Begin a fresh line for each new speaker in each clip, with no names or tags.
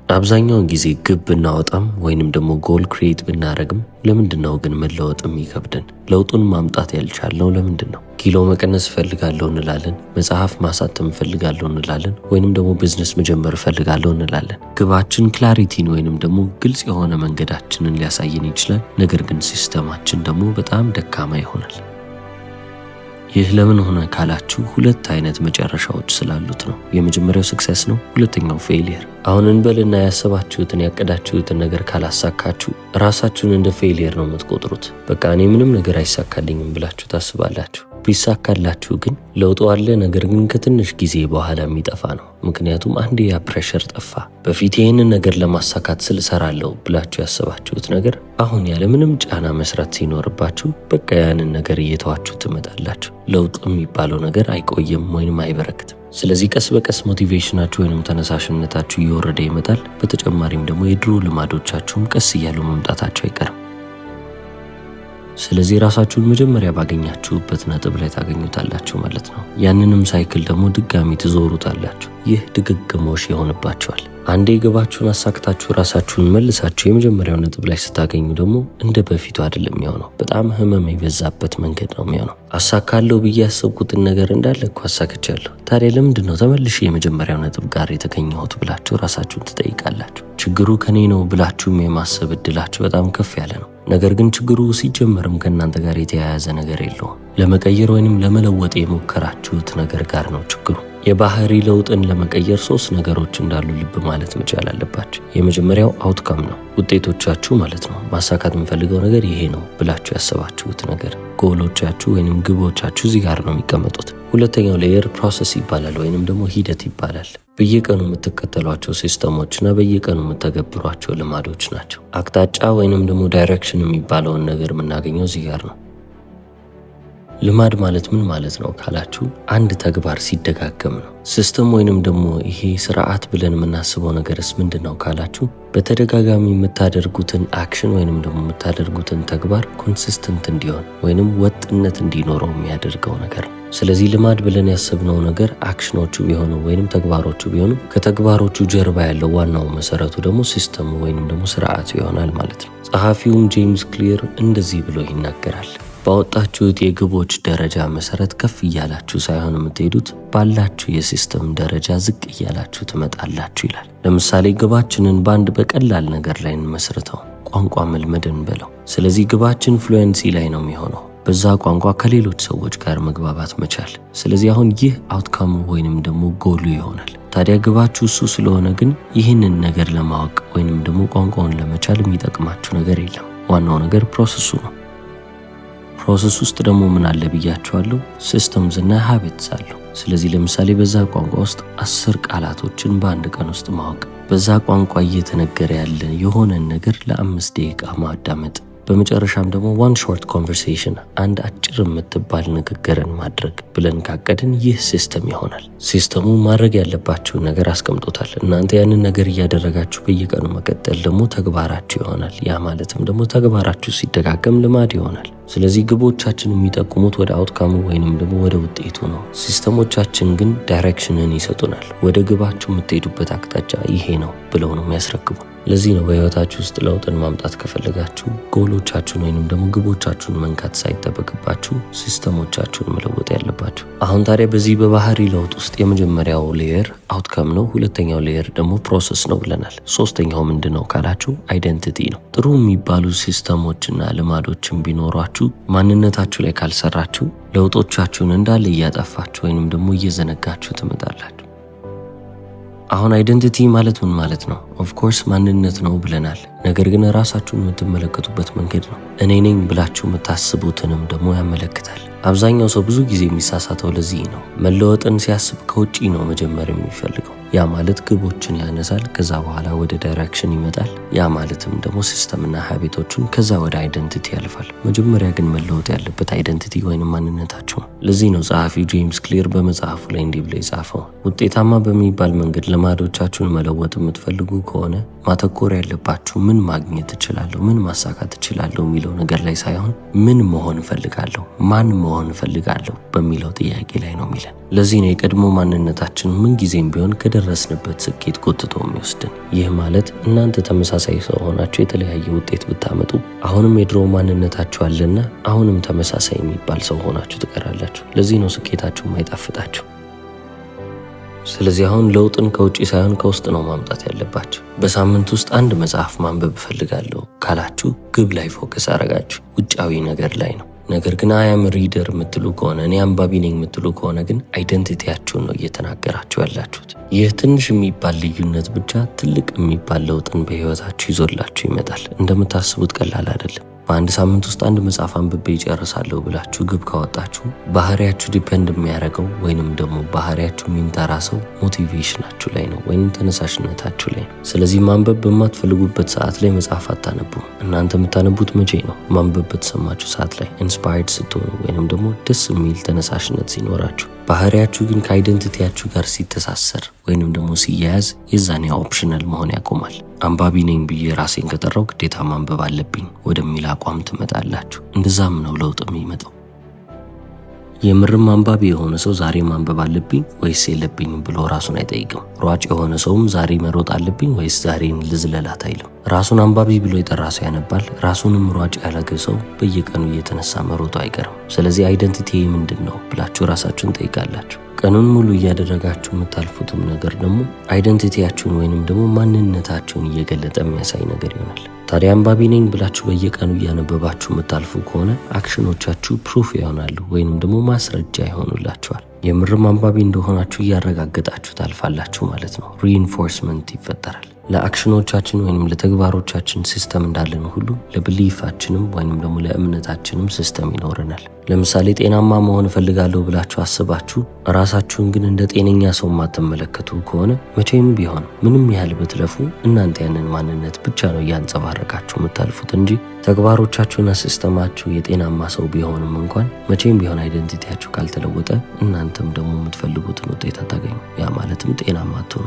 አብዛኛውን ጊዜ ግብ ብናወጣም ወይንም ደግሞ ጎል ክሬት ብናረግም ለምንድነው ግን መለወጥ የሚከብደን? ለውጡን ማምጣት ያልቻልነው ለምንድነው? ኪሎ መቀነስ ፈልጋለሁ እንላለን፣ መጽሐፍ ማሳተም ፈልጋለሁ እንላለን፣ ወይንም ደግሞ ቢዝነስ መጀመር ፈልጋለሁ እንላለን። ግባችን ክላሪቲን ወይንም ደግሞ ግልጽ የሆነ መንገዳችንን ሊያሳየን ይችላል። ነገር ግን ሲስተማችን ደግሞ በጣም ደካማ ይሆናል። ይህ ለምን ሆነ ካላችሁ ሁለት አይነት መጨረሻዎች ስላሉት ነው። የመጀመሪያው ስክሰስ ነው፣ ሁለተኛው ፌሊየር። አሁን እንበልና ያሰባችሁትን ያቀዳችሁትን ነገር ካላሳካችሁ ራሳችሁን እንደ ፌሊየር ነው የምትቆጥሩት። በቃ እኔ ምንም ነገር አይሳካልኝም ብላችሁ ታስባላችሁ። ቢሳካላችሁ ግን ለውጡ አለ፣ ነገር ግን ከትንሽ ጊዜ በኋላ የሚጠፋ ነው። ምክንያቱም አንዴ ያ ፕሬሸር ጠፋ። በፊት ይህንን ነገር ለማሳካት ስል እሰራለሁ ብላችሁ ያሰባችሁት ነገር አሁን ያለ ምንም ጫና መስራት ሲኖርባችሁ በቃ ያንን ነገር እየተዋችሁ ትመጣላችሁ። ለውጥ የሚባለው ነገር አይቆይም ወይንም አይበረክትም። ስለዚህ ቀስ በቀስ ሞቲቬሽናችሁ ወይንም ተነሳሽነታችሁ እየወረደ ይመጣል። በተጨማሪም ደግሞ የድሮ ልማዶቻችሁም ቀስ እያሉ መምጣታቸው አይቀርም። ስለዚህ ራሳችሁን መጀመሪያ ባገኛችሁበት ነጥብ ላይ ታገኙታላችሁ ማለት ነው። ያንንም ሳይክል ደግሞ ድጋሚ ትዞሩታላችሁ። ይህ ድግግሞሽ ይሆንባችኋል። አንዴ ግባችሁን አሳክታችሁ ራሳችሁን መልሳችሁ የመጀመሪያው ነጥብ ላይ ስታገኙ ደግሞ እንደ በፊቱ አይደለም የሚሆነው። በጣም ህመም የበዛበት መንገድ ነው የሚሆነው። አሳካለሁ ብዬ ያሰብኩትን ነገር እንዳለ እኮ አሳክቻለሁ፣ ታዲያ ለምንድን ነው ተመልሼ የመጀመሪያው ነጥብ ጋር የተገኘሁት ብላችሁ ራሳችሁን ትጠይቃላችሁ። ችግሩ ከኔ ነው ብላችሁም የማሰብ እድላችሁ በጣም ከፍ ያለ ነው። ነገር ግን ችግሩ ሲጀመርም ከእናንተ ጋር የተያያዘ ነገር የለውም። ለመቀየር ወይንም ለመለወጥ የሞከራችሁት ነገር ጋር ነው ችግሩ። የባህሪ ለውጥን ለመቀየር 3 ነገሮች እንዳሉ ልብ ማለት መቻል አለባችሁ። የመጀመሪያው አውትካም ነው፣ ውጤቶቻችሁ ማለት ነው። ማሳካት የምፈልገው ነገር ይሄ ነው ብላችሁ ያሰባችሁት ነገር፣ ጎሎቻችሁ ወይንም ግቦቻችሁ እዚህ ጋር ነው የሚቀመጡት። ሁለተኛው ሌየር ፕሮሰስ ይባላል ወይንም ደግሞ ሂደት ይባላል። በየቀኑ የምትከተሏቸው ሲስተሞችና በየቀኑ የምትተገብሯቸው ልማዶች ናቸው። አቅጣጫ ወይንም ደግሞ ዳይሬክሽን የሚባለውን ነገር የምናገኘው እዚህ ጋር ነው። ልማድ ማለት ምን ማለት ነው ካላችሁ አንድ ተግባር ሲደጋገም ነው። ሲስተም ወይንም ደግሞ ይሄ ስርዓት ብለን የምናስበው ነገርስ ምንድን ነው ካላችሁ በተደጋጋሚ የምታደርጉትን አክሽን ወይንም ደግሞ የምታደርጉትን ተግባር ኮንሲስተንት እንዲሆን ወይንም ወጥነት እንዲኖረው የሚያደርገው ነገር ነው። ስለዚህ ልማድ ብለን ያሰብነው ነገር አክሽኖቹ ቢሆኑ ወይንም ተግባሮቹ ቢሆኑ ከተግባሮቹ ጀርባ ያለው ዋናው መሰረቱ ደግሞ ሲስተሙ ወይንም ደግሞ ስርዓቱ ይሆናል ማለት ነው። ጸሐፊውም ጄምስ ክሊር እንደዚህ ብሎ ይናገራል። ባወጣችሁት የግቦች ደረጃ መሰረት ከፍ እያላችሁ ሳይሆን የምትሄዱት ባላችሁ የሲስተም ደረጃ ዝቅ እያላችሁ ትመጣላችሁ ይላል። ለምሳሌ ግባችንን በአንድ በቀላል ነገር ላይ እንመስርተው፣ ቋንቋ መልመድን በለው። ስለዚህ ግባችን ፍሉዌንሲ ላይ ነው የሚሆነው፣ በዛ ቋንቋ ከሌሎች ሰዎች ጋር መግባባት መቻል። ስለዚህ አሁን ይህ አውትካሙ ወይንም ደግሞ ጎሉ ይሆናል። ታዲያ ግባችሁ እሱ ስለሆነ ግን ይህንን ነገር ለማወቅ ወይንም ደግሞ ቋንቋውን ለመቻል የሚጠቅማችሁ ነገር የለም። ዋናው ነገር ፕሮሰሱ ነው። ፕሮሰስ ውስጥ ደግሞ ምን አለ ብያችኋለሁ? ሲስተምስ እና ሃቢትስ አሉ። ስለዚህ ለምሳሌ በዛ ቋንቋ ውስጥ 10 ቃላቶችን በአንድ ቀን ውስጥ ማወቅ፣ በዛ ቋንቋ እየተነገረ ያለ የሆነን ነገር ለ5 ደቂቃ ማዳመጥ፣ በመጨረሻም ደግሞ ዋን ሾርት ኮንቨርሴሽን አንድ አጭር የምትባል ንግግርን ማድረግ ብለን ካቀድን ይህ ሲስተም ይሆናል። ሲስተሙ ማድረግ ያለባችሁን ነገር አስቀምጦታል። እናንተ ያንን ነገር እያደረጋችሁ በየቀኑ መቀጠል ደግሞ ተግባራችሁ ይሆናል። ያ ማለትም ደግሞ ተግባራችሁ ሲደጋገም ልማድ ይሆናል። ስለዚህ ግቦቻችን የሚጠቁሙት ወደ አውትካሙ ወይንም ደግሞ ወደ ውጤቱ ነው። ሲስተሞቻችን ግን ዳይሬክሽንን ይሰጡናል። ወደ ግባችሁ የምትሄዱበት አቅጣጫ ይሄ ነው ብለው ነው የሚያስረክቡ። ለዚህ ነው በህይወታችሁ ውስጥ ለውጥን ማምጣት ከፈለጋችሁ ጎሎቻችሁን ወይንም ደግሞ ግቦቻችሁን መንካት ሳይጠበቅባችሁ ሲስተሞቻችሁን መለወጥ ያለባችሁ። አሁን ታዲያ በዚህ በባህሪ ለውጥ ውስጥ የመጀመሪያው ሌየር አውትካም ነው፣ ሁለተኛው ሌየር ደግሞ ፕሮሰስ ነው ብለናል። ሶስተኛው ምንድን ነው ካላችሁ አይደንቲቲ ነው። ጥሩ የሚባሉ ሲስተሞችና ልማዶችን ቢኖሯችሁ ማንነታችሁ ላይ ካልሰራችሁ ለውጦቻችሁን እንዳለ እያጠፋችሁ ወይንም ደግሞ እየዘነጋችሁ ትመጣላችሁ። አሁን አይደንቲቲ ማለት ምን ማለት ነው? ኦፍኮርስ ማንነት ነው ብለናል። ነገር ግን ራሳችሁን የምትመለከቱበት መንገድ ነው። እኔ ነኝ ብላችሁ የምታስቡትንም ደግሞ ያመለክታል። አብዛኛው ሰው ብዙ ጊዜ የሚሳሳተው ለዚህ ነው። መለወጥን ሲያስብ ከውጪ ነው መጀመር የሚፈልገው። ያ ማለት ግቦችን ያነሳል፣ ከዛ በኋላ ወደ ዳይሬክሽን ይመጣል። ያ ማለትም ደግሞ ሲስተምና ሃቢቶችን ከዛ ወደ አይደንቲቲ ያልፋል። መጀመሪያ ግን መለወጥ ያለበት አይደንቲቲ ወይንም ማንነታችሁ ነው። ለዚህ ነው ጸሐፊው ጄምስ ክሊር በመጽሐፉ ላይ እንዲህ ብሎ የጻፈው፣ ውጤታማ በሚባል መንገድ ልማዶቻችሁን መለወጥ የምትፈልጉ ከሆነ ማተኮር ያለባችሁ ምን ማግኘት እችላለሁ፣ ምን ማሳካት እችላለሁ የሚለው ነገር ላይ ሳይሆን ምን መሆን እፈልጋለሁ፣ ማን መሆን እፈልጋለሁ በሚለው ጥያቄ ላይ ነው የሚለን። ለዚህ ነው የቀድሞ ማንነታችን ምንጊዜም ቢሆን ከደረስንበት ስኬት ጎትቶ የሚወስድን። ይህ ማለት እናንተ ተመሳሳይ ሰው ሆናችሁ የተለያየ ውጤት ብታመጡ አሁንም የድሮ ማንነታችሁ አለና አሁንም ተመሳሳይ የሚባል ሰው ሆናችሁ ትቀራላችሁ። ለዚህ ነው ስኬታችሁ ማይጣፍጣችሁ። ስለዚህ አሁን ለውጥን ከውጪ ሳይሆን ከውስጥ ነው ማምጣት ያለባችሁ። በሳምንት ውስጥ አንድ መጽሐፍ ማንበብ እፈልጋለሁ ካላችሁ ግብ ላይ ፎከስ አረጋችሁ ውጫዊ ነገር ላይ ነው። ነገር ግን አያም ሪደር የምትሉ ከሆነ እኔ አንባቢ ነኝ የምትሉ ከሆነ ግን አይደንቲቲያችሁን ነው እየተናገራችሁ ያላችሁት። ይህ ትንሽ የሚባል ልዩነት ብቻ ትልቅ የሚባል ለውጥን በህይወታችሁ ይዞላችሁ ይመጣል። እንደምታስቡት ቀላል አይደለም። በአንድ ሳምንት ውስጥ አንድ መጽሐፍ አንብቤ ይጨርሳለሁ ብላችሁ ግብ ካወጣችሁ ባህሪያችሁ ዲፔንድ የሚያደርገው ወይንም ደግሞ ባህሪያችሁ የሚንተራሰው ሞቲቬሽናችሁ ላይ ነው ወይንም ተነሳሽነታችሁ ላይ ነው። ስለዚህ ማንበብ በማትፈልጉበት ሰዓት ላይ መጽሐፍ አታነቡም። እናንተ የምታነቡት መቼ ነው? ማንበብ በተሰማችሁ ሰዓት ላይ ኢንስፓየርድ ስትሆኑ ወይንም ደግሞ ደስ የሚል ተነሳሽነት ሲኖራችሁ። ባህሪያችሁ ግን ከአይደንቲቲያችሁ ጋር ሲተሳሰር ወይንም ደግሞ ሲያያዝ የዛኔ ኦፕሽናል መሆን ያቆማል። አንባቢ ነኝ ብዬ ራሴን ከጠራው ግዴታ ማንበብ አለብኝ ወደሚል አቋም ትመጣላችሁ። እንደዛም ነው ለውጥ የሚመጣው። የምርም አንባቢ የሆነ ሰው ዛሬ ማንበብ አለብኝ ወይስ የለብኝም ብሎ ራሱን አይጠይቅም። ሯጭ የሆነ ሰውም ዛሬ መሮጥ አለብኝ ወይስ ዛሬን ልዝለላት አይልም። ራሱን አንባቢ ብሎ የጠራ ሰው ያነባል። ራሱንም ሯጭ ያለገ ሰው በየቀኑ እየተነሳ መሮጡ አይቀርም። ስለዚህ አይደንቲቲ ምንድን ነው ብላችሁ ራሳችሁን ጠይቃላችሁ። ቀኑን ሙሉ እያደረጋችሁ የምታልፉትም ነገር ደግሞ አይደንቲቲያችሁን ወይንም ደግሞ ማንነታችሁን እየገለጠ የሚያሳይ ነገር ይሆናል። ታዲያ አንባቢ ነኝ ብላችሁ በየቀኑ እያነበባችሁ የምታልፉ ከሆነ አክሽኖቻችሁ ፕሩፍ ይሆናሉ ወይንም ደግሞ ማስረጃ ይሆኑላችኋል። የምርም አንባቢ እንደሆናችሁ እያረጋገጣችሁ ታልፋላችሁ ማለት ነው። ሪኢንፎርስመንት ይፈጠራል። ለአክሽኖቻችን ወይንም ለተግባሮቻችን ሲስተም እንዳለን ሁሉ ለብሊፋችንም ወይንም ደግሞ ለእምነታችንም ሲስተም ይኖረናል። ለምሳሌ ጤናማ መሆን እፈልጋለሁ ብላችሁ አስባችሁ ራሳችሁን ግን እንደ ጤነኛ ሰው ማትመለከቱ ከሆነ መቼም ቢሆን ምንም ያህል ብትለፉ እናንተ ያንን ማንነት ብቻ ነው እያንጸባረቃችሁ የምታልፉት እንጂ ተግባሮቻችሁና ሲስተማችሁ የጤናማ ሰው ቢሆንም እንኳን መቼም ቢሆን አይደንቲቲያችሁ ካልተለወጠ እናንተም ደግሞ የምትፈልጉትን ውጤት አታገኙ። ያ ማለትም ጤናማ አትሆኑ።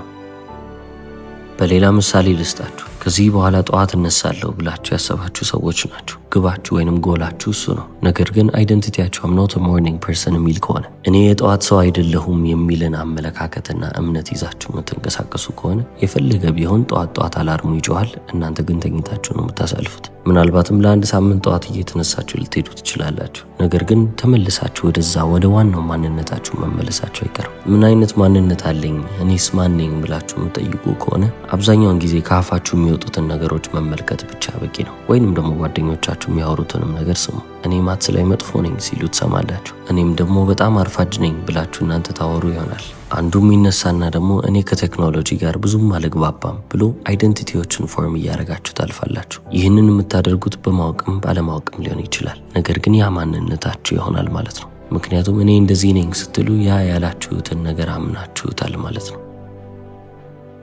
በሌላ ምሳሌ ልስጣችሁ። ከዚህ በኋላ ጠዋት እነሳለሁ ብላችሁ ያሰባችሁ ሰዎች ናችሁ። ግባችሁ ወይንም ጎላችሁ እሱ ነው። ነገር ግን አይደንቲቲያችሁ አም ኖት ሞርኒንግ ፐርሰን የሚል ከሆነ እኔ የጠዋት ሰው አይደለሁም የሚልን አመለካከትና እምነት ይዛችሁ የምትንቀሳቀሱ ከሆነ የፈለገ ቢሆን ጠዋት አላርሙ ይጮሃል፣ እናንተ ግን ተኝታችሁ ነው የምታሳልፉት። ምናልባትም ለአንድ ሳምንት ጠዋት እየተነሳችሁ ልትሄዱ ትችላላችሁ። ነገር ግን ተመልሳችሁ ወደዛ ወደ ዋናው ማንነታችሁ መመለሳችሁ አይቀርም። ምን አይነት ማንነት አለኝ እኔስ ማን ነኝ ብላችሁ የምጠይቁ ከሆነ አብዛኛውን ጊዜ ከአፋችሁ የሚወጡትን ነገሮች መመልከት ብቻ በቂ ነው። ወይንም ደግሞ ጓደኞቻችሁ የሚያወሩትንም ነገር ስሙ። እኔ ማትስ ላይ መጥፎ ነኝ ሲሉ ትሰማላችሁ። እኔም ደግሞ በጣም አርፋጅ ነኝ ብላችሁ እናንተ ታወሩ ይሆናል። አንዱ የሚነሳና ደግሞ እኔ ከቴክኖሎጂ ጋር ብዙም አልግባባም ብሎ አይደንቲቲዎችን ፎርም እያደረጋችሁ ታልፋላችሁ። ይህንን የምታደርጉት በማወቅም ባለማወቅም ሊሆን ይችላል። ነገር ግን ያ ማንነታችሁ ይሆናል ማለት ነው። ምክንያቱም እኔ እንደዚህ ነኝ ስትሉ ያ ያላችሁትን ነገር አምናችሁታል ማለት ነው።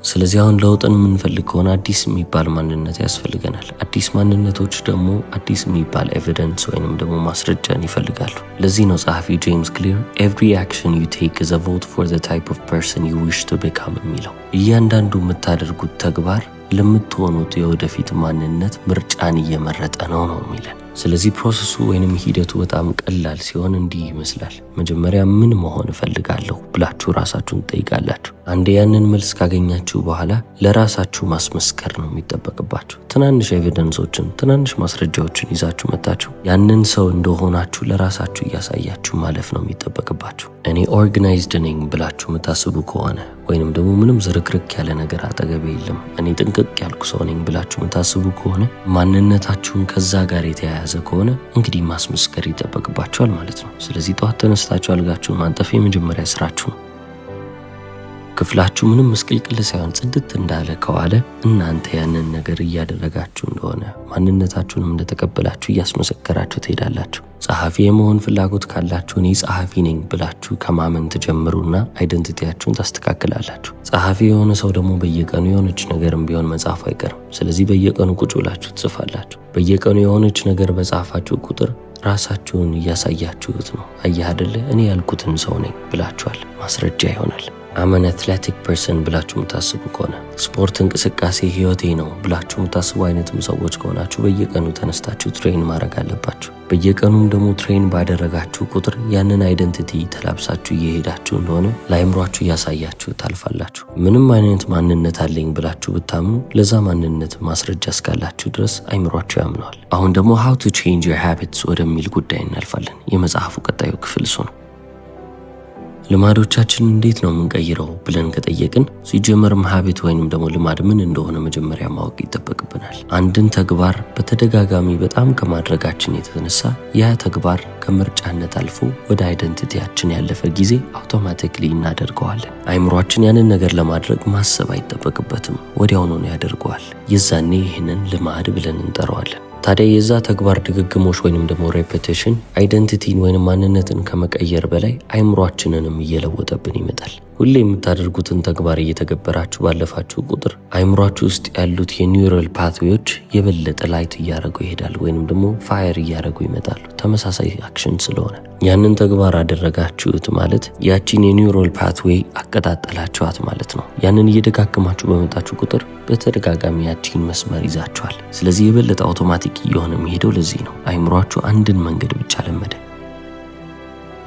ስለዚህ አሁን ለውጥን የምንፈልግ ከሆነ አዲስ የሚባል ማንነት ያስፈልገናል። አዲስ ማንነቶች ደግሞ አዲስ የሚባል ኤቪደንስ ወይንም ደግሞ ማስረጃን ይፈልጋሉ። ለዚህ ነው ጸሐፊው ጄምስ ክሊር every action you take is a vote for the type of person you wish to become የሚለው። እያንዳንዱ የምታደርጉት ተግባር ለምትሆኑት የወደፊት ማንነት ምርጫን እየመረጠ ነው የሚለን። ስለዚህ ፕሮሰሱ ወይንም ሂደቱ በጣም ቀላል ሲሆን እንዲህ ይመስላል። መጀመሪያ ምን መሆን እፈልጋለሁ ብላችሁ ራሳችሁን ትጠይቃላችሁ። አንዴ ያንን መልስ ካገኛችሁ በኋላ ለራሳችሁ ማስመስከር ነው የሚጠበቅባችሁ። ትናንሽ ኤቪደንሶችን፣ ትናንሽ ማስረጃዎችን ይዛችሁ መጣችሁ ያንን ሰው እንደሆናችሁ ለራሳችሁ እያሳያችሁ ማለፍ ነው የሚጠበቅባችሁ። እኔ ኦርጋናይዝድ ነኝ ብላችሁ የምታስቡ ከሆነ ወይንም ደግሞ ምንም ዝርክርክ ያለ ነገር አጠገቤ የለም እኔ ጥንቅቅ ያልኩ ሰው ነኝ ብላችሁ የምታስቡ ከሆነ ማንነታችሁን ከዛ ጋር የተያያዘ ከሆነ እንግዲህ ማስመስከር ይጠበቅባችኋል ማለት ነው። ስለዚህ ጠዋት ተነስታችሁ አልጋችሁን ማንጠፍ የመጀመሪያ ስራችሁ ነው። ክፍላችሁ ምንም ምስቅልቅል ሳይሆን ጽድት እንዳለ ከዋለ እናንተ ያንን ነገር እያደረጋችሁ እንደሆነ ማንነታችሁንም እንደተቀበላችሁ እያስመሰከራችሁ ትሄዳላችሁ። ጸሐፊ የመሆን ፍላጎት ካላችሁ እኔ ጸሐፊ ነኝ ብላችሁ ከማመን ትጀምሩና አይደንቲቲያችሁን ታስተካክላላችሁ። ጸሐፊ የሆነ ሰው ደግሞ በየቀኑ የሆነች ነገርም ቢሆን መጻፍ አይቀርም። ስለዚህ በየቀኑ ቁጭ ብላችሁ ትጽፋላችሁ። በየቀኑ የሆነች ነገር በጻፋችሁ ቁጥር ራሳችሁን እያሳያችሁት ነው። አየህ አይደለ እኔ ያልኩትን ሰው ነኝ ብላችኋል። ማስረጃ ይሆናል። አም አን አትሌቲክ ፐርሰን ብላችሁ የምታስቡ ከሆነ ስፖርት እንቅስቃሴ ህይወቴ ነው ብላችሁ የምታስቡ አይነትም ሰዎች ከሆናችሁ በየቀኑ ተነስታችሁ ትሬን ማድረግ አለባችሁ። በየቀኑም ደግሞ ትሬን ባደረጋችሁ ቁጥር ያንን አይደንቲቲ ተላብሳችሁ እየሄዳችሁ እንደሆነ ለአይምሯችሁ እያሳያችሁ ታልፋላችሁ። ምንም አይነት ማንነት አለኝ ብላችሁ ብታምኑ ለዛ ማንነት ማስረጃ እስካላችሁ ድረስ አይምሯችሁ ያምነዋል። አሁን ደግሞ how to change your habits ወደሚል ጉዳይ እናልፋለን። የመጽሐፉ ቀጣዩ ክፍል እሱ ነው። ልማዶቻችንን እንዴት ነው የምንቀይረው ብለን ከጠየቅን ሲጀመርም ሀቢት ወይንም ደግሞ ልማድ ምን እንደሆነ መጀመሪያ ማወቅ ይጠበቅብናል። አንድን ተግባር በተደጋጋሚ በጣም ከማድረጋችን የተነሳ ያ ተግባር ከምርጫነት አልፎ ወደ አይደንቲቲያችን ያለፈ ጊዜ አውቶማቲክሊ እናደርገዋለን። አይምሯችን ያንን ነገር ለማድረግ ማሰብ አይጠበቅበትም፣ ወዲያውኑ ነው ያደርገዋል። የዛኔ ይህንን ልማድ ብለን እንጠራዋለን። ታዲያ የዛ ተግባር ድግግሞሽ ወይንም ደግሞ ሬፒቲሽን አይደንቲቲን ወይንም ማንነትን ከመቀየር በላይ አይምሯችንንም እየለወጠብን ይመጣል። ሁሌ የምታደርጉትን ተግባር እየተገበራችሁ ባለፋችሁ ቁጥር አይምሯችሁ ውስጥ ያሉት የኒውራል ፓትዌዎች የበለጠ ላይት እያደረጉ ይሄዳሉ ወይንም ደግሞ ፋየር እያደረጉ ይመጣሉ። ተመሳሳይ አክሽን ስለሆነ ያንን ተግባር አደረጋችሁት ማለት ያቺን የኒውራል ፓትዌይ አቀጣጠላችኋት ማለት ነው። ያንን እየደጋገማችሁ በመጣችሁ ቁጥር በተደጋጋሚ ያቺን መስመር ይዛችኋል። ስለዚህ የበለጠ አውቶማቲክ እየሆነ የሚሄደው ለዚህ ነው። አይምሯችሁ አንድን መንገድ ብቻ ለመደ።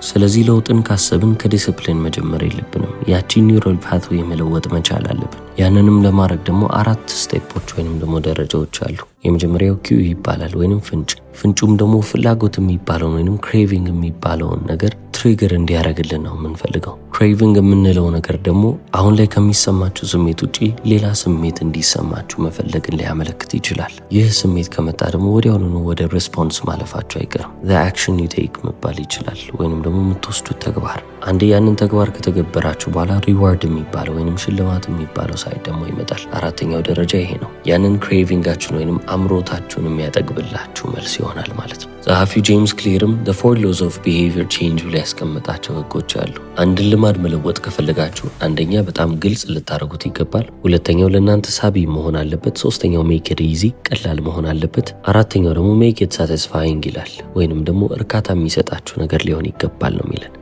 ስለዚህ ለውጥን ካሰብን ከዲስፕሊን መጀመር የለብንም። ያቺን ኒውራል ፓትዌይ መለወጥ መቻል አለብን። ያንንም ለማድረግ ደግሞ 4 ስቴፖች ወይንም ደግሞ ደረጃዎች አሉ። የመጀመሪያው ኪው ይባላል ወይንም ፍንጭ። ፍንጩም ደግሞ ፍላጎት የሚባለውን ወይንም ክሬቪንግ የሚባለውን ነገር ትሪገር እንዲያደርግልን ነው የምንፈልገው። ክሬቪንግ የምንለው ነገር ደግሞ አሁን ላይ ከሚሰማችሁ ስሜት ውጪ ሌላ ስሜት እንዲሰማችሁ መፈለግን ሊያመለክት ይችላል። ይህ ስሜት ከመጣ ደግሞ ወዲያውኑ ወደ ሬስፖንስ ማለፋችሁ አይቀርም። the action you take መባል ይችላል ወይንም ደግሞ የምትወስዱት ተግባር። አንዴ ያንን ተግባር ከተገበራችሁ በኋላ ሪዋርድ የሚባለው ወይንም ሽልማት የሚባለው ሳይድ ደግሞ ይመጣል። 4ኛው ደረጃ ይሄ ነው። ያንን ክሬቪንጋችሁን ወይንም አምሮታችሁን የሚያጠግብላችሁ መልስ ይሆናል ማለት ነው። ጸሐፊው ጄምስ ክሊርም the 4 laws of behavior change ብሎ ያስቀመጣቸው ህጎች አሉ። አንድን ልማድ መለወጥ ከፈለጋችሁ አንደኛ በጣም ግልጽ ልታደርጉት ይገባል። ሁለተኛው ለእናንተ ሳቢ መሆን አለበት። ሶስተኛው make it easy ቀላል መሆን አለበት። አራተኛው ደግሞ make it satisfying ይላል ወይንም ደግሞ እርካታ የሚሰጣችሁ ነገር ሊሆን ይገባል ነው የሚለን።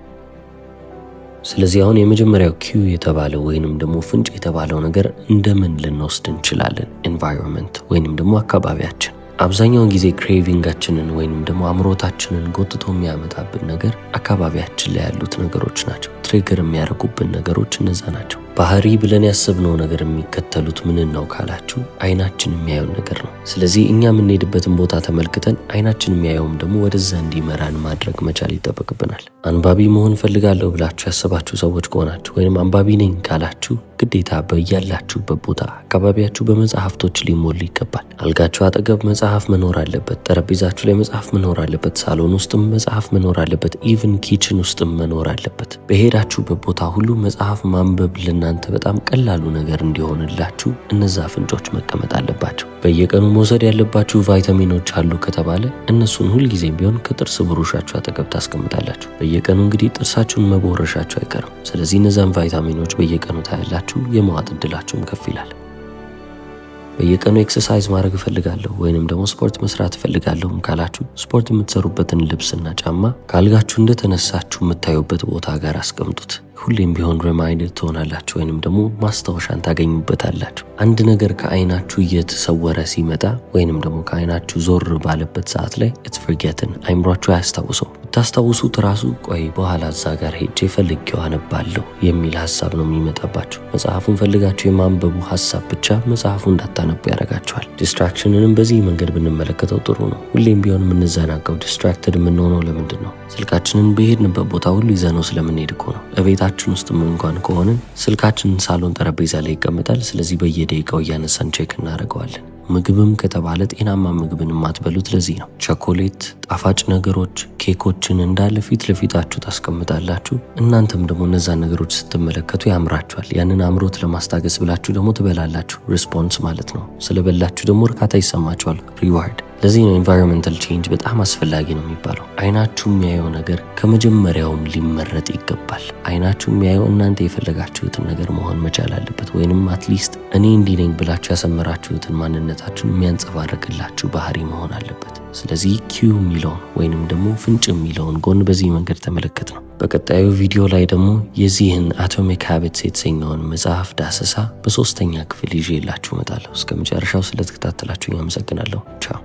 ስለዚህ አሁን የመጀመሪያው ኪው የተባለው ወይንም ደግሞ ፍንጭ የተባለው ነገር እንደምን ልንወስድ እንችላለን? ኤንቫይሮንመንት ወይንም ደግሞ አካባቢያችን። አብዛኛውን ጊዜ ክሬቪንጋችንን ወይንም ደግሞ አምሮታችንን ጎትቶ የሚያመጣብን ነገር አካባቢያችን ላይ ያሉት ነገሮች ናቸው። ትሪገር የሚያደርጉብን ነገሮች እነዛ ናቸው። ባህሪ ብለን ያሰብነው ነገር የሚከተሉት ምን ነው ካላችሁ አይናችን የሚያየውን ነገር ነው። ስለዚህ እኛ የምንሄድበትን ቦታ ተመልክተን አይናችን የሚያየውም ደግሞ ወደዛ እንዲመራን ማድረግ መቻል ይጠበቅብናል። አንባቢ መሆን ፈልጋለሁ ብላችሁ ያሰባችሁ ሰዎች ከሆናችሁ ወይንም አንባቢ ነኝ ካላችሁ ግዴታ በያላችሁበት ቦታ አካባቢያችሁ በመጽሐፍቶች ሊሞሉ ይገባል። አልጋችሁ አጠገብ መጽሐፍ መኖር አለበት። ጠረጴዛችሁ ላይ መጽሐፍ መኖር አለበት። ሳሎን ውስጥም መጽሐፍ መኖር አለበት። ኢቭን ኪችን ውስጥም መኖር አለበት። በሄዳችሁበት ቦታ ሁሉ መጽሐፍ ማንበብ ለእናንተ በጣም ቀላሉ ነገር እንዲሆንላችሁ እነዛ ፍንጮች መቀመጥ አለባቸው። በየቀኑ መውሰድ ያለባችሁ ቫይታሚኖች አሉ ከተባለ እነሱን ሁልጊዜም ቢሆን ከጥርስ ብሩሻችሁ አጠገብ ታስቀምጣላችሁ። በየቀኑ እንግዲህ ጥርሳችሁን መቦረሻችሁ አይቀርም። ስለዚህ እነዛን ቫይታሚኖች በየቀኑ ታያላችሁ። የመዋጥ እድላችሁም ከፍ ይላል። በየቀኑ ኤክሰርሳይዝ ማድረግ እፈልጋለሁ ወይንም ደግሞ ስፖርት መስራት እፈልጋለሁ ካላችሁ ስፖርት የምትሰሩበትን ልብስና ጫማ ካልጋችሁ እንደተነሳችሁ የምታዩበት ቦታ ጋር አስቀምጡት። ሁሌም ቢሆን ሪማይንድ ትሆናላችሁ ወይንም ደግሞ ማስታወሻን ታገኙበታላችሁ። አንድ ነገር ከአይናችሁ እየተሰወረ ሲመጣ ወይንም ደግሞ ከአይናችሁ ዞር ባለበት ሰዓት ላይ ኢትስ ፎርጌትን አይምሯችሁ አያስታውሰው። ብታስታውሱት ራሱ ቆይ በኋላ እዛ ጋር ሄጄ ፈልጌው አነባለሁ የሚል ሀሳብ ነው የሚመጣባችሁ። መጽሐፉን ፈልጋችሁ የማንበቡ ሀሳብ ብቻ መጽሐፉ እንዳታነቡ ያደርጋችኋል። ዲስትራክሽንንም በዚህ መንገድ ብንመለከተው ጥሩ ነው። ሁሌም ቢሆን የምንዘናጋው ዲስትራክትድ የምንሆነው ለምንድን ነው? ስልካችንን በሄድንበት ቦታ ሁሉ ይዘነው ስለምንሄድ እኮ ነው። እቤታችን ውስጥ እንኳን ከሆንን ስልካችንን ሳሎን ጠረጴዛ ላይ ይቀመጣል። ስለዚህ በየደቂቃው እያነሳን ቼክ እናደርገዋለን። ምግብም ከተባለ ጤናማ ምግብን የማትበሉት ለዚህ ነው። ቸኮሌት፣ ጣፋጭ ነገሮች፣ ኬኮችን እንዳለ ፊት ለፊታችሁ ታስቀምጣላችሁ። እናንተም ደግሞ እነዛን ነገሮች ስትመለከቱ ያምራችኋል። ያንን አምሮት ለማስታገስ ብላችሁ ደግሞ ትበላላችሁ። ሪስፖንስ ማለት ነው። ስለበላችሁ ደግሞ እርካታ ይሰማችኋል። ሪዋርድ ለዚህ ነው ኢንቫይሮንመንታል ቼንጅ በጣም አስፈላጊ ነው የሚባለው። አይናችሁ የሚያየው ነገር ከመጀመሪያውም ሊመረጥ ይገባል። አይናችሁ የሚያየው እናንተ የፈለጋችሁትን ነገር መሆን መቻል አለበት። ወይንም አትሊስት እኔ እንዲህ ነኝ ብላችሁ ያሰመራችሁትን ማንነታችሁን የሚያንጸባርቅላችሁ ባህሪ መሆን አለበት። ስለዚህ ኪው የሚለውን ወይንም ደግሞ ፍንጭ የሚለውን ጎን በዚህ መንገድ ተመለከት ነው። በቀጣዩ ቪዲዮ ላይ ደግሞ የዚህን አቶሚክ ሃቢትስ የተሰኘውን መጽሐፍ ዳሰሳ በ3ኛ ክፍል ይዤላችሁ እመጣለሁ። እስከ መጨረሻው ስለተከታተላችሁ አመሰግናለሁ። ቻው።